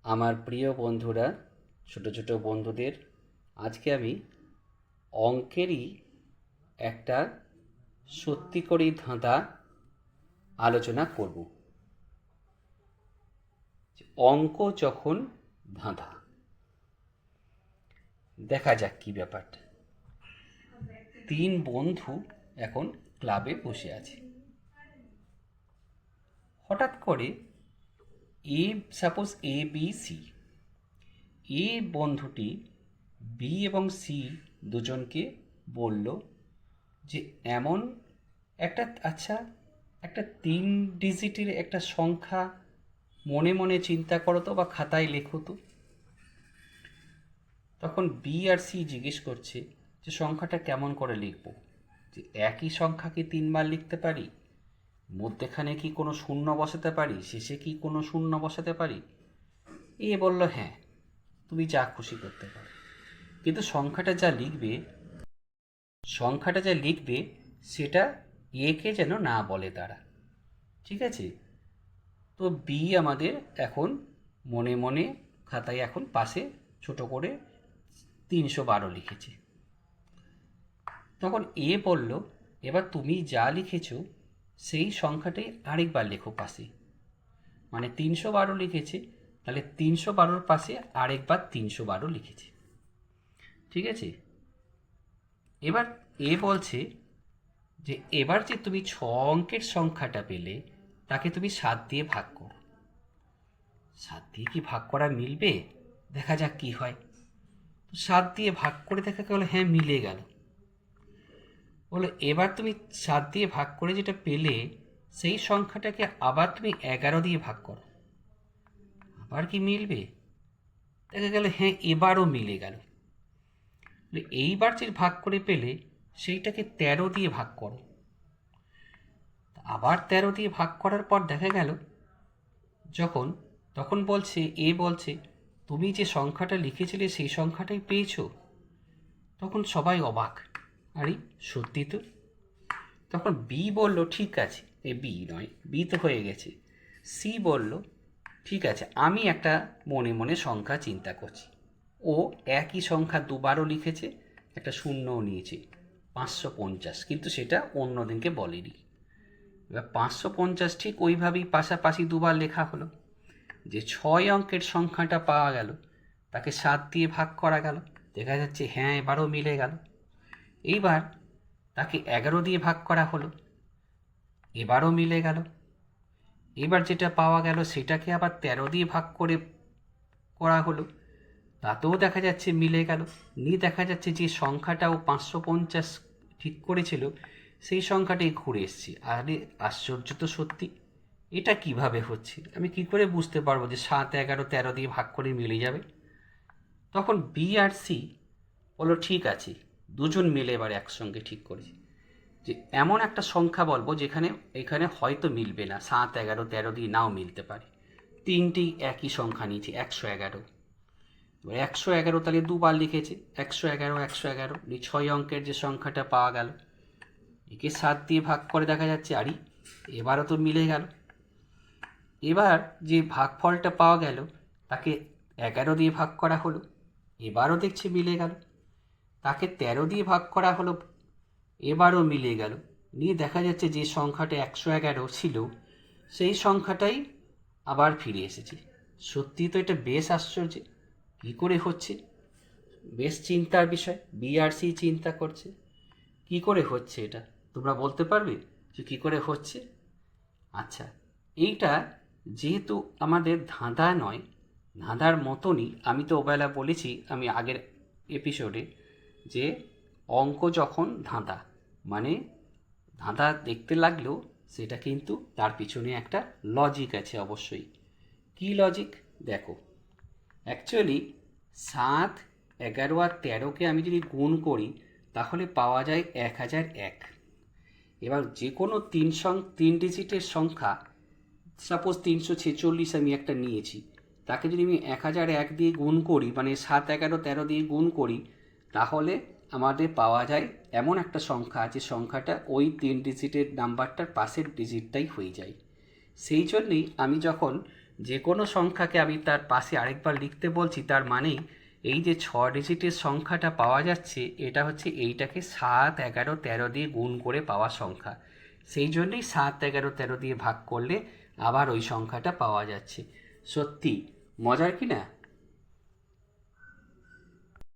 আমার প্রিয় বন্ধুরা, ছোট ছোট বন্ধুদের আজকে আমি অঙ্কেরই একটা সত্যি করেই ধাঁধা আলোচনা করব। অঙ্ক যখন ধাঁধা, দেখা যাক কি ব্যাপারটা। তিন বন্ধু এখন ক্লাবে বসে আছে। হঠাৎ করে এ বি সি, এ বন্ধুটি বি এবং সি দুজনকে বলল যে এমন একটা একটা 3 ডিজিটের একটা সংখ্যা মনে মনে চিন্তা করো তো, বা খাতায় লেখো তো। তখন বি আর সি জিজ্ঞেস করছে যে সংখ্যাটা কেমন করে লিখব, যে একই সংখ্যা কি 3বার লিখতে পারি, মধ্যেখানে কি কোনো শূন্য বসাতে পারি, শেষে কি কোনো শূন্য বসাতে পারি। এ বলল হ্যাঁ, তুমি যা খুশি করতে পারো, কিন্তু সংখ্যাটা যা লিখবে সেটা একে যেন না বলে তারা। ঠিক আছে? তো বি আমাদের এখন মনে মনে খাতায় এখন পাশে ছোট করে 312 লিখেছে। তখন এ বলল, এবার তুমি যা লিখেছো সেই সংখ্যাটাই আরেকবার লেখো পাশে। মানে 312 লিখেছে, তাহলে 312 পাশে আরেকবার 312 লিখেছে। ঠিক আছে? এবার এ বলছে যে এবার যে তুমি 6 অঙ্কের সংখ্যাটা পেলে তাকে তুমি 7 দিয়ে ভাগ করো। 7 দিয়ে কি ভাগ করা মিলবে? দেখা যাক কি হয়। 7 দিয়ে ভাগ করে দেখা গেল হ্যাঁ, মিলে গেল। বলো এবার তুমি 7 দিয়ে ভাগ করে যেটা পেলে সেই সংখ্যাটাকে আবার তুমি 11 দিয়ে ভাগ করো, আবার কি মিলবে? দেখা গেল হ্যাঁ, এবারও মিলে গেল। এইবার যে ভাগ করে পেলে সেইটাকে 13 দিয়ে ভাগ করো, আবার 13 দিয়ে ভাগ করার পর দেখা গেল তখন বলছে তুমি যে সংখ্যাটা লিখেছিলে সেই সংখ্যাটাই পেয়েছো। তখন সবাই অবাক, আরে সত্যি তো। তখন বি বলল ঠিক আছে, বি নয়, বি তো হয়ে গেছে। সি বলল ঠিক আছে, আমি একটা মনে মনে সংখ্যা চিন্তা করছি। ও একই সংখ্যা দুবারও লিখেছে, একটা শূন্যও নিয়েছে, 550, কিন্তু সেটা অন্য দিনকে বলেনি। এবার 550 ঠিক ওইভাবেই পাশাপাশি দুবার লেখা হলো। যে 6 অঙ্কের সংখ্যাটা পাওয়া গেল তাকে 7 দিয়ে ভাগ করা গেল, দেখা যাচ্ছে হ্যাঁ এবারও মিলে গেল। এইবার তাকে 11 দিয়ে ভাগ করা হলো, এবারও মিলে গেল। এবার যেটা পাওয়া গেল সেটাকে আবার 13 দিয়ে ভাগ করা হলো, তাতেও দেখা যাচ্ছে মিলে গেল। নিয়ে দেখা যাচ্ছে যে সংখ্যাটাও 550 ঠিক করেছিল সেই সংখ্যাটাই ঘুরে এসছে। আরে আশ্চর্য তো সত্যি, এটা কিভাবে হচ্ছে? আমি কি করে বুঝতে পারবো যে 7, 11, 13 দিয়ে ভাগ করে মিলে যাবে? তখন বি আর সি বললো ঠিক আছে, দুজন মিলে এবার একসঙ্গে ঠিক করেছি যে এমন একটা সংখ্যা বলবো এখানে হয়তো মিলবে না, 7, 11, 13 দিয়ে নাও মিলতে পারে। তিনটেই একই সংখ্যা নিয়েছি, 111। এবার 111 তাহলে দুবার লিখেছে, 111, 111, এই 6 অঙ্কের যে সংখ্যাটা পাওয়া গেল একে 7 দিয়ে ভাগ করে দেখা যাচ্ছে আরে এবারও তো মিলে গেল। এবার যে ভাগফলটা পাওয়া গেল তাকে 11 দিয়ে ভাগ করা হলো, এবারও দেখছে মিলে গেল। তাকে 13 দিয়ে ভাগ করা হলো, এবারও মিলে গেল। নিয়ে দেখা যাচ্ছে যে সংখ্যাটা 111 ছিল সেই সংখ্যাটাই আবার ফিরে এসেছে। সত্যি তো এটা বেশ আশ্চর্য, কী করে হচ্ছে? বেশ চিন্তার বিষয়। বিআরসি চিন্তা করছে কি করে হচ্ছে এটা, তোমরা বলতে পারবে যে কী করে হচ্ছে? আচ্ছা, এইটা যেহেতু আমাদের ধাঁধা নয়, ধাঁধার মতনই আমি তো ওবেলা বলেছি আমি আগের এপিসোডে যে অঙ্ক যখন ধাঁধা, মানে ধাঁধা দেখতে লাগলেও সেটা কিন্তু তার পিছনে একটা লজিক আছে অবশ্যই। কী লজিক? দেখো, অ্যাকচুয়ালি 7, 11 আর 13কে আমি যদি গুণ করি তাহলে পাওয়া যায় 1001। এবার যে কোনো 3 ডিজিটের সংখ্যা, সাপোজ 346 আমি একটা নিয়েছি, তাকে যদি আমি 1001 দিয়ে গুণ করি, মানে 7, 11, 13 দিয়ে গুণ করি, তাহলে আমাদের পাওয়া যায় এমন একটা সংখ্যা, যে সংখ্যাটা ওই 3 ডিজিটের নাম্বারটার পাশের ডিজিটটাই হয়ে যায়। সেই জন্যেই আমি যখন যে কোনো সংখ্যাকে আমি তার পাশে আরেকবার লিখতে বলছি, তার মানেই এই যে 6 ডিজিটের সংখ্যাটা পাওয়া যাচ্ছে, এটা হচ্ছে এইটাকে 7, 11, 13 দিয়ে গুণ করে পাওয়া সংখ্যা। সেই জন্যই 7, 11, 13 দিয়ে ভাগ করলে আবার ওই সংখ্যাটা পাওয়া যাচ্ছে। সত্যি মজার কি না?